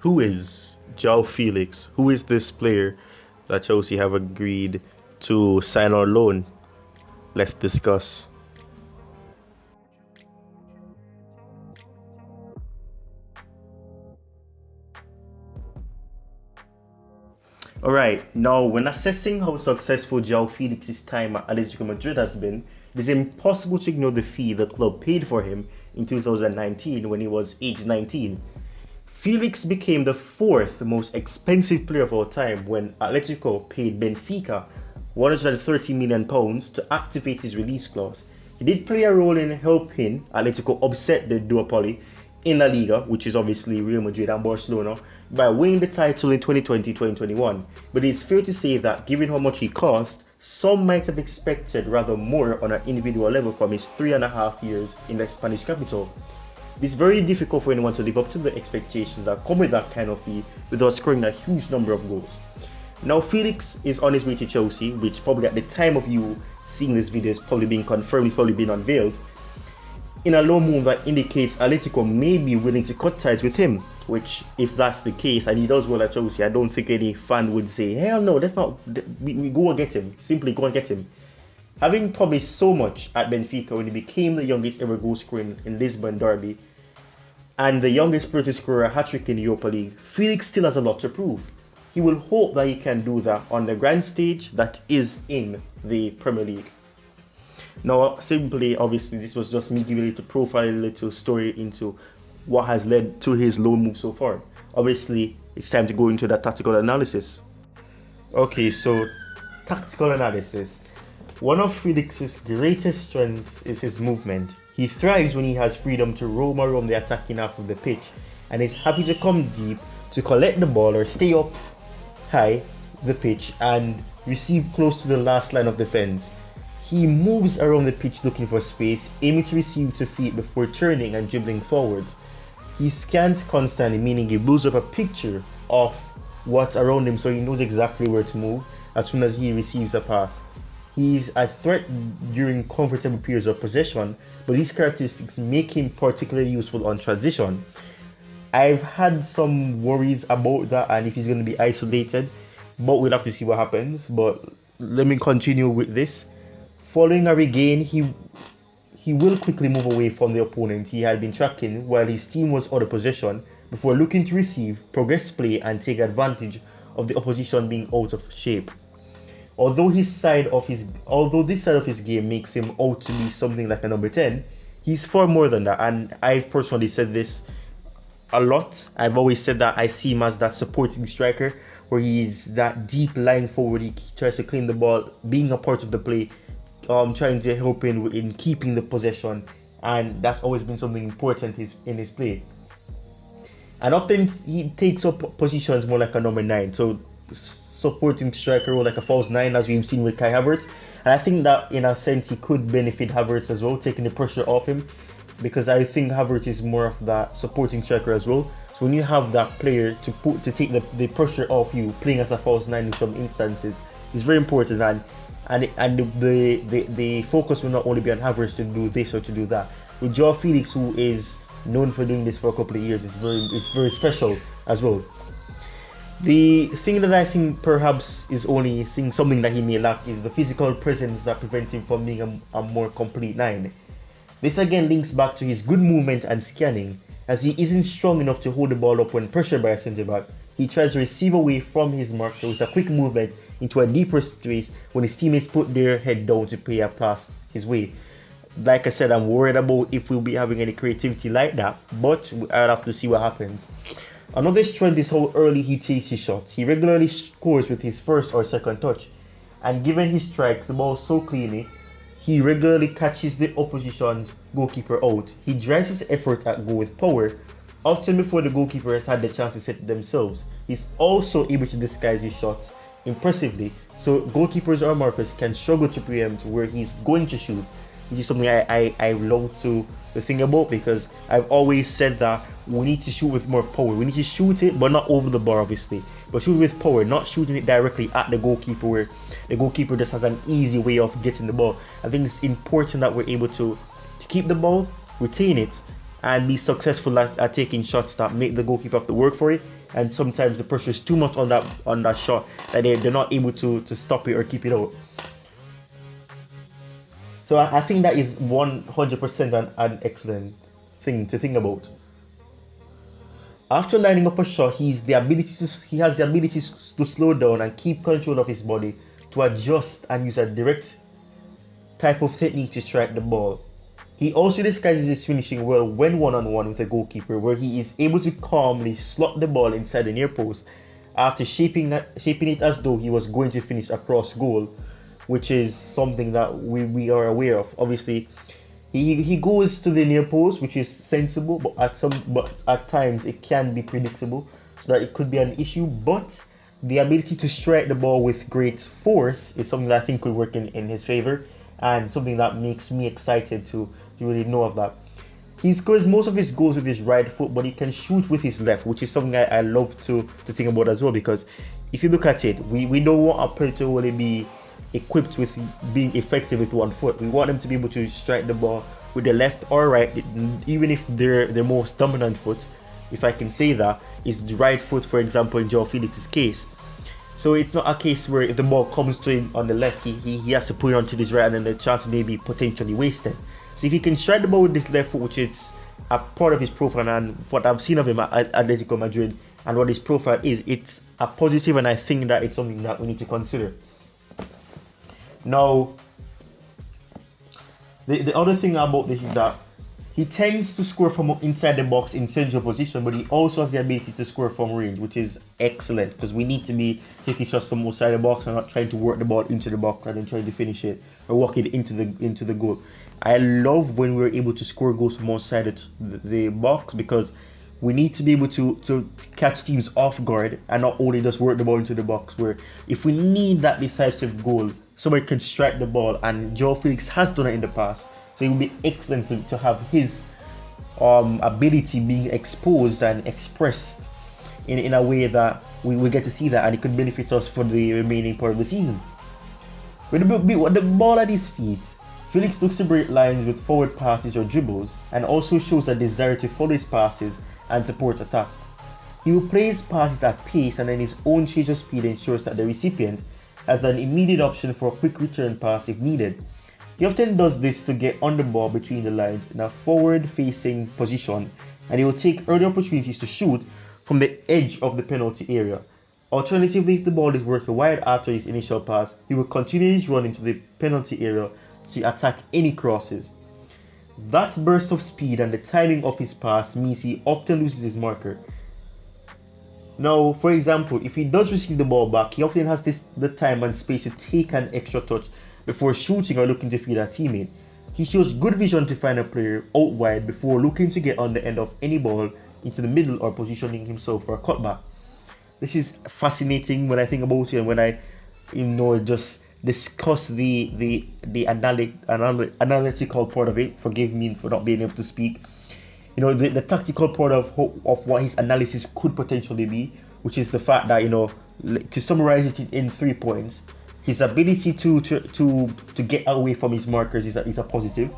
Who is Joao Felix? Who is this player that Chelsea have agreed to sign on loan? Let's discuss. Alright, now when assessing how successful Joao Felix's time at Atletico Madrid has been, it is impossible to ignore the fee the club paid for him in 2019 when he was age 19. Felix became the fourth most expensive player of all time when Atletico paid Benfica £130 million to activate his release clause. He did play a role in helping Atletico upset the duopoly in La Liga, which is obviously Real Madrid and Barcelona, by winning the title in 2020-2021. But it's fair to say that given how much he cost, some might have expected rather more on an individual level from his 3.5 years in the Spanish capital. It's very difficult for anyone to live up to the expectations that come with that kind of fee without scoring a huge number of goals. Now Felix is on his way to Chelsea, which probably at the time of you seeing this video is probably being confirmed, it's probably been unveiled, in a loan move that indicates Atletico may be willing to cut ties with him, which if that's the case and he does well at Chelsea, I don't think any fan would say, hell no, that's not, we go and get him, simply go and get him. Having promised so much at Benfica when he became the youngest ever goal scorer in Lisbon derby and the youngest player to score a hat-trick in the Europa League, Felix still has a lot to prove. He will hope that he can do that on the grand stage that is in the Premier League. Now, simply, obviously, this was just me giving you to profile a little story into what has led to his loan move so far. Obviously, it's time to go into that tactical analysis. Okay, so tactical analysis. One of Felix's greatest strengths is his movement. He thrives when he has freedom to roam around the attacking half of the pitch and is happy to come deep to collect the ball or stay up high the pitch and receive close to the last line of defense. He moves around the pitch looking for space, aiming to receive to feet before turning and dribbling forward. He scans constantly, meaning he builds up a picture of what's around him so he knows exactly where to move as soon as he receives a pass. He's a threat during comfortable periods of possession, but these characteristics make him particularly useful on transition. I've had some worries about that and if he's going to be isolated, but we'll have to see what happens. But let me continue with this. Following a regain, he will quickly move away from the opponent he had been tracking while his team was out of possession before looking to receive, progress play and take advantage of the opposition being out of shape. Although this side of his game makes him out to be something like a number 10, he's far more than that, and I've personally said this a lot. I've always said that I see him as that supporting striker where he's that deep lying forward, he tries to clean the ball, being a part of the play, trying to help in keeping the possession, and that's always been something important in his play. And often he takes up positions more like a number 9, so supporting striker role like a false 9 as we've seen with Kai Havertz. And I think that in a sense he could benefit Havertz as well, taking the pressure off him, because I think Havertz is more of that supporting striker as well. So when you have that player to take the pressure off you, playing as a false 9 in some instances, is very important, and the focus will not only be on Havertz to do this or to do that. With Joao Felix, who is known for doing this for a couple of years, it's very special as well. The thing that I think perhaps is something that he may lack is the physical presence that prevents him from being a more complete 9. This again links back to his good movement and scanning, as he isn't strong enough to hold the ball up when pressured by a centre back. He tries to receive away from his marker with a quick movement into a deeper space when his teammates put their head down to play a pass his way. Like I said, I'm worried about if we'll be having any creativity like that, but I'll have to see what happens. Another strength is how early he takes his shots. He regularly scores with his first or second touch, and given he strikes the ball so cleanly, he regularly catches the opposition's goalkeeper out. He drives his effort at goal with power, often before the goalkeeper has had the chance to set it themselves. He's also able to disguise his shots impressively, so goalkeepers or markers can struggle to preempt where he's going to shoot, which is something I love to think about, because I've always said that we need to shoot with more power. We need to shoot it, but not over the bar, obviously, but shoot with power, not shooting it directly at the goalkeeper where the goalkeeper just has an easy way of getting the ball. I think it's important that we're able to keep the ball, retain it, and be successful at taking shots that make the goalkeeper have to work for it. And sometimes the pressure is too much on that shot that they're not able to stop it or keep it out. So I think that is 100% an excellent thing to think about. After lining up a shot, he has the ability to slow down and keep control of his body, to adjust and use a direct type of technique to strike the ball. He also disguises his finishing well when one-on-one with a goalkeeper, where he is able to calmly slot the ball inside the near post after shaping it as though he was going to finish across goal, which is something that we are aware of. Obviously, he goes to the near post, which is sensible, but at times it can be predictable, so that it could be an issue. But the ability to strike the ball with great force is something that I think could work in his favor, and something that makes me excited to really know of that. He scores most of his goals with his right foot, but he can shoot with his left, which is something I love to think about as well, because if you look at it, we don't want a player to only be equipped with being effective with one foot. We want them to be able to strike the ball with the left or right, even if their most dominant foot, if I can say that, is the right foot, for example, in Joao Felix's case. So it's not a case where if the ball comes to him on the left, he has to put it onto his right, and then the chance may be potentially wasted. So if he can strike the ball with this left foot, which is a part of his profile, and what I've seen of him at Atletico Madrid and what his profile is, it's a positive, and I think that it's something that we need to consider. Now, the other thing about this is that he tends to score from inside the box in central position, but he also has the ability to score from range, which is excellent, because we need to be taking shots from outside the box and not trying to work the ball into the box and then trying to finish it or walk it into the goal. I love when we're able to score goals from outside the box, because we need to be able to catch teams off guard and not only just work the ball into the box, where if we need that decisive goal, somebody can strike the ball, and Joao Felix has done it in the past. So it would be excellent to have his ability being exposed and expressed in a way that we get to see that, and it could benefit us for the remaining part of the season. With the ball at his feet, Felix looks to break lines with forward passes or dribbles, and also shows a desire to follow his passes and support attacks. He will play his passes at pace, and then his own change of speed ensures that the recipient has an immediate option for a quick return pass if needed. He often does this to get on the ball between the lines in a forward-facing position, and he will take early opportunities to shoot from the edge of the penalty area. Alternatively, if the ball is working wide after his initial pass, he will continue his run into the penalty area to attack any crosses. That burst of speed and the timing of his pass means he often loses his marker. Now, for example, if he does receive the ball back, he often has the time and space to take an extra touch before shooting or looking to feed a teammate. He shows good vision to find a player out wide before looking to get on the end of any ball into the middle or positioning himself for a cutback. This is fascinating when I think about it, and when I just discuss the analytical part of it. Forgive me for not being able to speak. The tactical part of what his analysis could potentially be, which is the fact that, to summarize it in 3 points, his ability to get away from his markers is a positive.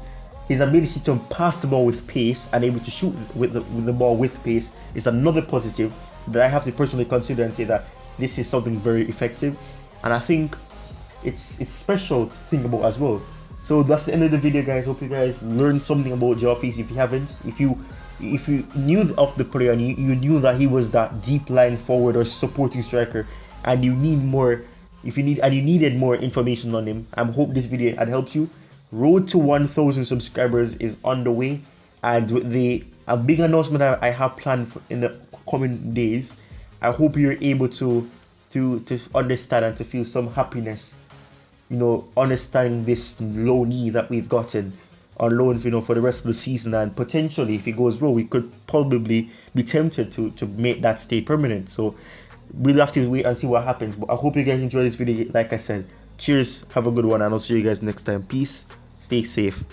His ability to pass the ball with pace and able to shoot with the ball with pace is another positive that I have to personally consider and say that this is something very effective, and I think it's special to think about as well. So that's the end of the video, guys. Hope you guys learned something about Joao Felix. If you haven't, if you knew of the player and you knew that he was that deep line forward or supporting striker, and you need more, you needed more information on him, I hope this video had helped you. Road to 1,000 subscribers is on the way, and with a big announcement I have planned in the coming days, I hope you're able to understand and to feel some happiness, understanding this loanee that we've gotten on loan, for the rest of the season, and potentially, if it goes well, we could probably be tempted to make that stay permanent. So we'll have to wait and see what happens. But I hope you guys enjoyed this video. Like I said, cheers, have a good one, and I'll see you guys next time. Peace, stay safe.